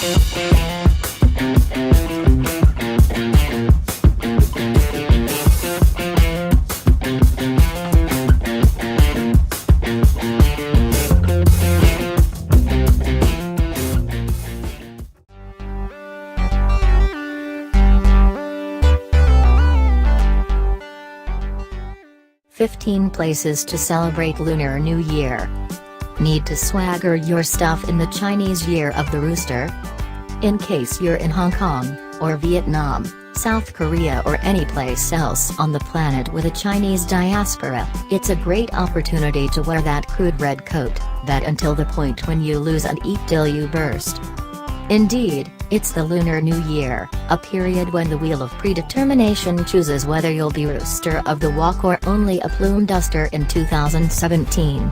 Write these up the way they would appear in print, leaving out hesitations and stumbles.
15 places to celebrate Lunar New Year. Need to swagger your stuff in the Chinese Year of the Rooster? In case you're in Hong Kong, or Vietnam, South Korea or any place else on the planet with a Chinese diaspora, it's a great opportunity to wear that crude red coat, that until the point when you lose and eat till you burst. Indeed, it's the Lunar New Year, a period when the wheel of predetermination chooses whether you'll be rooster of the walk or only a plume duster in 2017.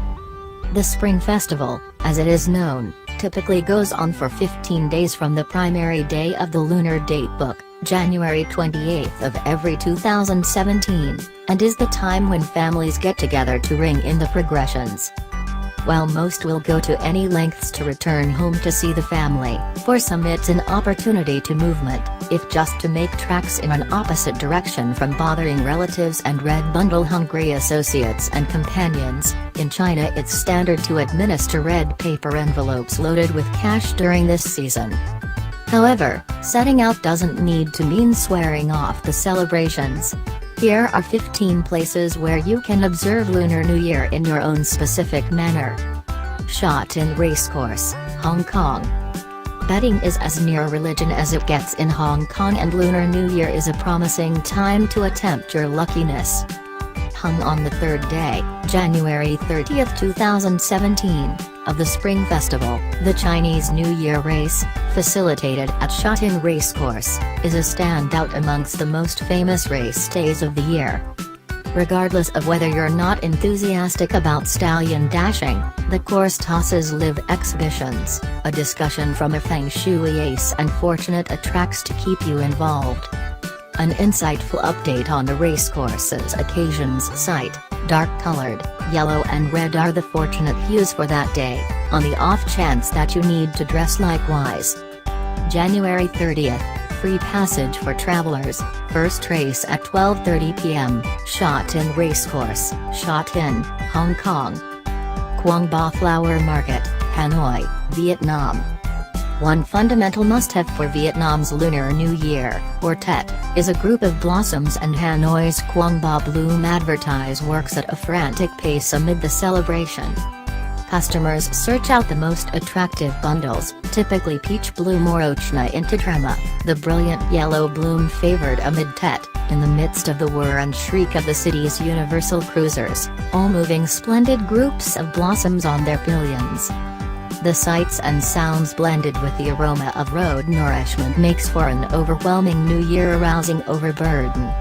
The Spring Festival, as it is known, typically goes on for 15 days from the primary day of the lunar date book, January 28th of every 2017, and is the time when families get together to ring in the progressions. While most will go to any lengths to return home to see the family, for some it's an opportunity to movement, if just to make tracks in an opposite direction from bothering relatives and red bundle hungry associates and companions. In China it's standard to administer red paper envelopes loaded with cash during this season. However, setting out doesn't need to mean swearing off the celebrations. Here are 15 places where you can observe Lunar New Year in your own specific manner. Sha Tin Racecourse, Hong Kong. Betting is as near religion as it gets in Hong Kong, and Lunar New Year is a promising time to attempt your luckiness. Hung on the third day, January 30th, 2017, of the Spring Festival, the Chinese New Year race, facilitated at Sha Tin Racecourse, is a standout amongst the most famous race days of the year. Regardless of whether you're not enthusiastic about stallion dashing, the course tosses live exhibitions, a discussion from a feng shui ace and fortunate attracts to keep you involved. An insightful update on the racecourse's occasions site: dark-colored, yellow and red are the fortunate hues for that day, on the off chance that you need to dress likewise. January 30th, free passage for travelers, first race at 12:30 p.m, Sha Tin Racecourse, Sha Tin, Hong Kong. Quang Ba Flower Market, Hanoi, Vietnam. One fundamental must-have for Vietnam's Lunar New Year, or Tet, is a group of blossoms, and Hanoi's Quang Ba Bloom advertise works at a frantic pace amid the celebration. Customers search out the most attractive bundles, typically peach bloom or ochna intitrema, the brilliant yellow bloom favored amid Tet, in the midst of the whir and shriek of the city's universal cruisers, all moving splendid groups of blossoms on their pillions. The sights and sounds blended with the aroma of road nourishment makes for an overwhelming New Year arousing overburden.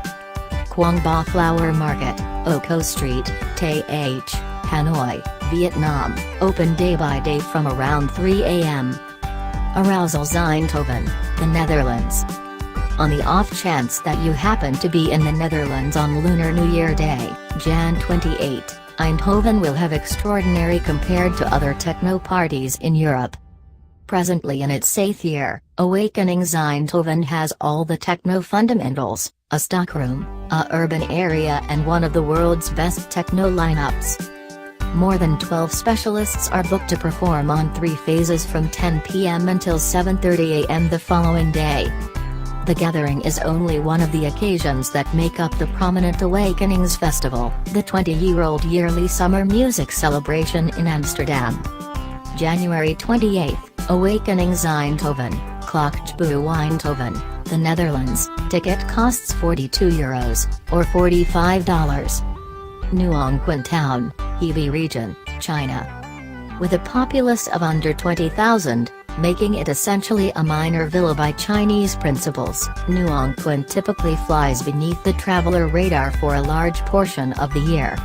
Quang Ba Flower Market, Oko Street, Tay H, Hanoi, Vietnam, open day by day from around 3 a.m. Arousal Eindhoven, the Netherlands. On the off chance that you happen to be in the Netherlands on Lunar New Year Day, Jan 28, Eindhoven will have extraordinary compared to other techno parties in Europe. Presently in its 8th year, Awakenings Eindhoven has all the techno fundamentals, a stockroom, a urban area and one of the world's best techno lineups. More than 12 specialists are booked to perform on 3 phases from 10 p.m. until 7:30 a.m. the following day. The gathering is only one of the occasions that make up the prominent Awakenings Festival, the 20-year-old yearly summer music celebration in Amsterdam. January 28, Awakenings Eindhoven, Klokjesboer Eindhoven, the Netherlands. Ticket costs €42, or $45. Nuong Quan Town, Hebei Region, China. With a populace of under 20,000, making it essentially a minor villa by Chinese principles, Nuong Quan typically flies beneath the traveler radar for a large portion of the year.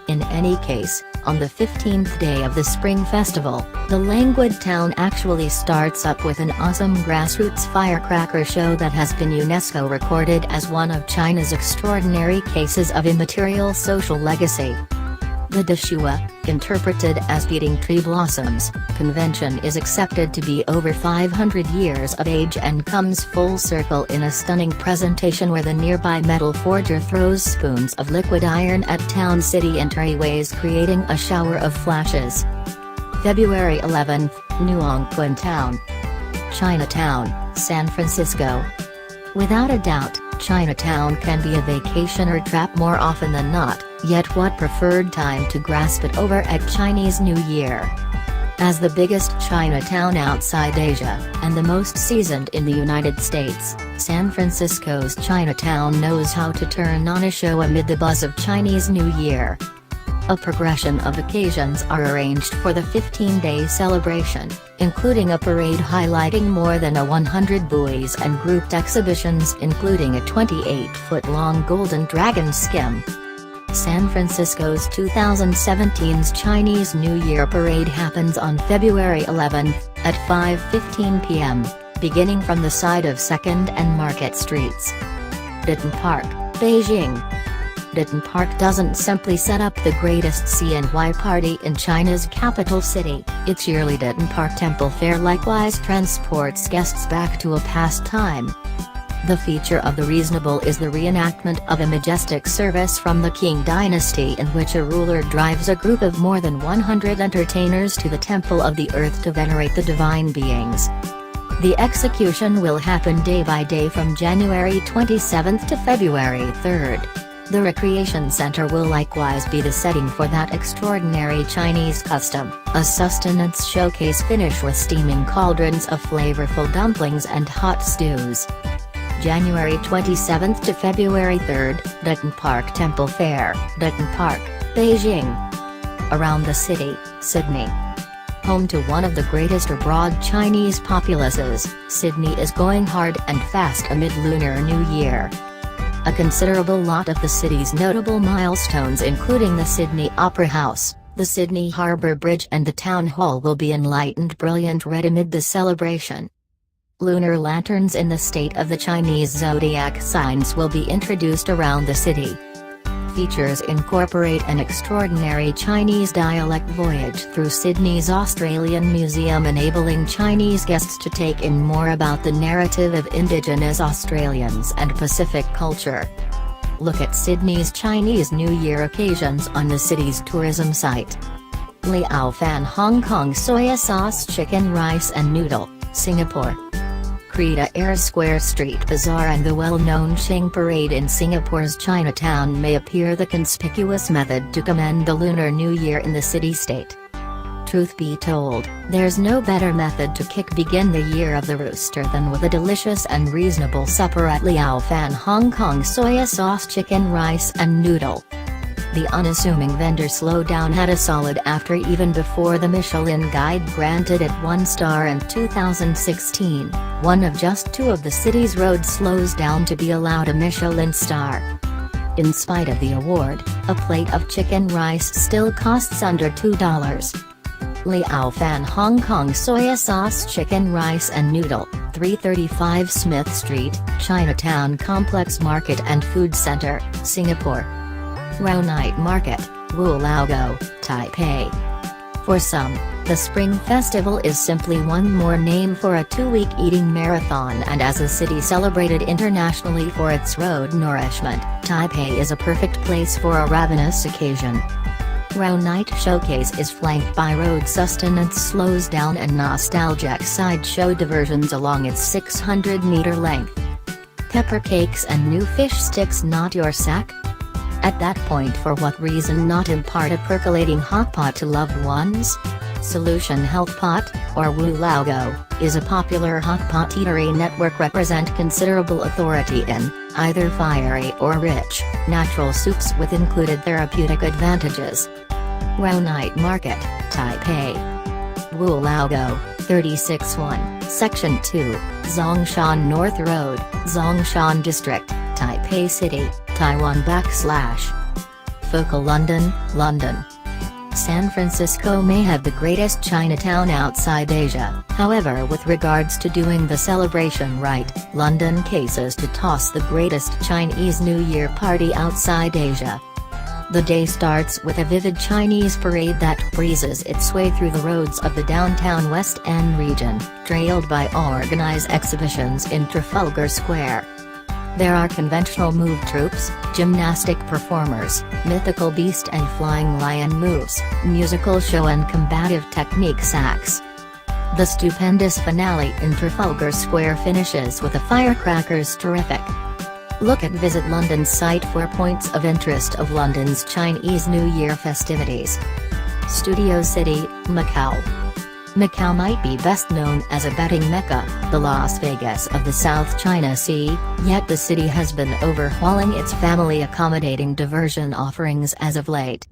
In any case, on the 15th day of the Spring Festival, the languid town actually starts up with an awesome grassroots firecracker show that has been UNESCO recorded as one of China's extraordinary cases of immaterial social legacy. The Deshua, interpreted as beating tree blossoms, convention is accepted to be over 500 years of age and comes full circle in a stunning presentation where the nearby metal forger throws spoons of liquid iron at town city entryways, creating a shower of flashes. February 11, Nuongquan Town. Chinatown, San Francisco. Without a doubt, Chinatown can be a vacationer trap more often than not, yet what preferred time to grasp it over at Chinese New Year? As the biggest Chinatown outside Asia, and the most seasoned in the United States, San Francisco's Chinatown knows how to turn on a show amid the buzz of Chinese New Year. A progression of occasions are arranged for the 15-day celebration, including a parade highlighting more than 100 buoys and grouped exhibitions including a 28-foot-long golden dragon skim. San Francisco's 2017's Chinese New Year parade happens on February 11, at 5:15 p.m., beginning from the side of 2nd and Market Streets. Ditton Park, Beijing. Ditton Park doesn't simply set up the greatest CNY party in China's capital city, its yearly Ditton Park Temple Fair likewise transports guests back to a past time. The feature of the reasonable is the reenactment of a majestic service from the Qing dynasty in which a ruler drives a group of more than 100 entertainers to the Temple of the Earth to venerate the divine beings. The execution will happen day by day from January 27 to February 3. The recreation center will likewise be the setting for that extraordinary Chinese custom, a sustenance showcase finish with steaming cauldrons of flavorful dumplings and hot stews. January 27 to February 3, Ditton Park Temple Fair, Ditton Park, Beijing. Around the city, Sydney. Home to one of the greatest abroad Chinese populaces, Sydney is going hard and fast amid Lunar New Year. A considerable lot of the city's notable milestones including the Sydney Opera House, the Sydney Harbour Bridge and the Town Hall will be enlightened brilliant red amid the celebration. Lunar lanterns in the state of the Chinese zodiac signs will be introduced around the city. Features incorporate an extraordinary Chinese dialect voyage through Sydney's Australian Museum, enabling Chinese guests to take in more about the narrative of Indigenous Australians and Pacific culture. Look at Sydney's Chinese New Year occasions on the city's tourism site. Liao Fan Hong Kong soya sauce chicken rice and noodle, Singapore. Krita Air Square Street Bazaar and the well-known Qing Parade in Singapore's Chinatown may appear the conspicuous method to commend the Lunar New Year in the city-state. Truth be told, there's no better method to begin the year of the rooster than with a delicious and reasonable supper at Liao Fan Hong Kong soya sauce chicken rice and noodle. The unassuming vendor slowed down at a solid after even before the Michelin Guide granted it 1 star in 2016, one of just 2 of the city's road slows down to be allowed a Michelin star. In spite of the award, a plate of chicken rice still costs under $2. Liao Fan Hong Kong soya sauce chicken rice and noodle, 335 Smith Street, Chinatown Complex Market and Food Center, Singapore. Rao Night Market, Wu Lao Go, Taipei. For some, the Spring Festival is simply one more name for a 2-week eating marathon, and as a city celebrated internationally for its road nourishment, Taipei is a perfect place for a ravenous occasion. Rao Night Showcase is flanked by road sustenance slows down and nostalgic sideshow diversions along its 600-meter length. Pepper cakes and new fish sticks not your sack? At that point, for what reason not impart a percolating hot pot to loved ones? Solution Health Pot, or Wu Lao Go, is a popular hot pot eatery network represent considerable authority in, either fiery or rich, natural soups with included therapeutic advantages. Rao Night Market, Taipei. Wu Lao Go, 36-1, Section 2, Zongshan North Road, Zongshan District, Taipei City, Taiwan / Focal London, London. San Francisco may have the greatest Chinatown outside Asia, however with regards to doing the celebration right, London cases to toss the greatest Chinese New Year party outside Asia. The day starts with a vivid Chinese parade that breezes its way through the roads of the downtown West End region, trailed by organized exhibitions in Trafalgar Square. There are conventional move troupes, gymnastic performers, mythical beast and flying lion moves, musical show and combative techniques acts. The stupendous finale in Trafalgar Square finishes with a firecrackers terrific. Look at Visit London's site for points of interest of London's Chinese New Year festivities. Studio City, Macau. Macau might be best known as a betting mecca, the Las Vegas of the South China Sea, yet the city has been overhauling its family-accommodating diversion offerings as of late.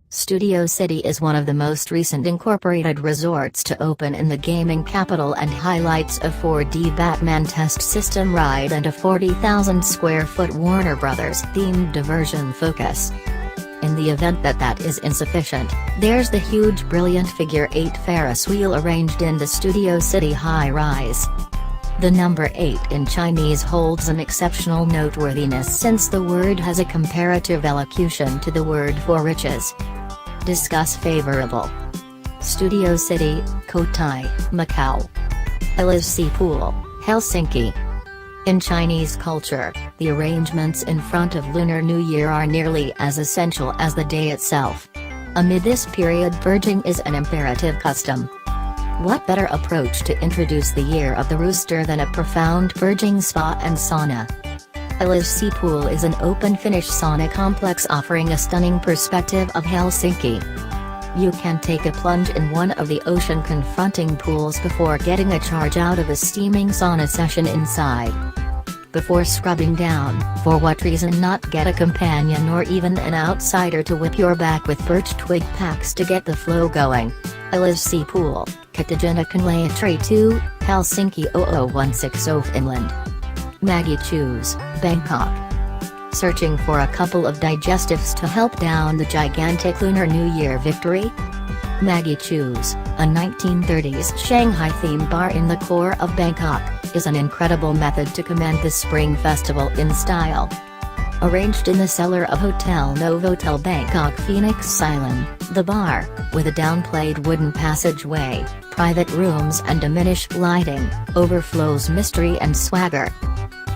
Studio City is one of the most recent incorporated resorts to open in the gaming capital and highlights a 4D Batman test system ride and a 40,000 square foot Warner Bros. Themed diversion focus. In the event that is insufficient, there's the huge brilliant figure 8 Ferris wheel arranged in the Studio City high-rise. The number 8 in Chinese holds an exceptional noteworthiness since the word has a comparative elocution to the word for riches. Discuss favorable. Studio City, Cotai, Macau. LSC Pool, Helsinki. In Chinese culture, the arrangements in front of Lunar New Year are nearly as essential as the day itself. Amid this period, purging is an imperative custom. What better approach to introduce the year of the rooster than a profound purging spa and sauna? LSC Pool is an open-finish sauna complex offering a stunning perspective of Helsinki. You can take a plunge in one of the ocean-confronting pools before getting a charge out of a steaming sauna session inside. Before scrubbing down, for what reason not get a companion or even an outsider to whip your back with birch twig packs to get the flow going? LSC Pool, Katajanakkanlaya Tray 2, Helsinki 00160 Finland. Maggie Choose, Bangkok. Searching for a couple of digestives to help down the gigantic Lunar New Year victory? Maggie Choose, a 1930s Shanghai-themed bar in the core of Bangkok, is an incredible method to commend the Spring Festival in style. Arranged in the cellar of Hotel Novotel Bangkok Phoenix Silom, the bar, with a downplayed wooden passageway, private rooms and diminished lighting, overflows mystery and swagger.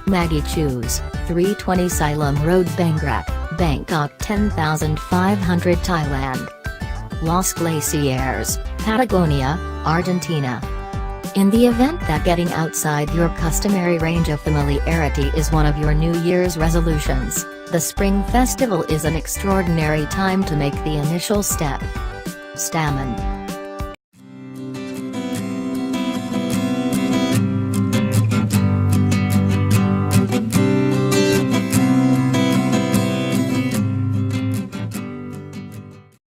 Maggie Choose, 320 Silom Road Bangkok, Bangkok 10,500 Thailand. Los Glaciares, Patagonia, Argentina. In the event that getting outside your customary range of familiarity is one of your New Year's resolutions, the Spring Festival is an extraordinary time to make the initial step. Stammen.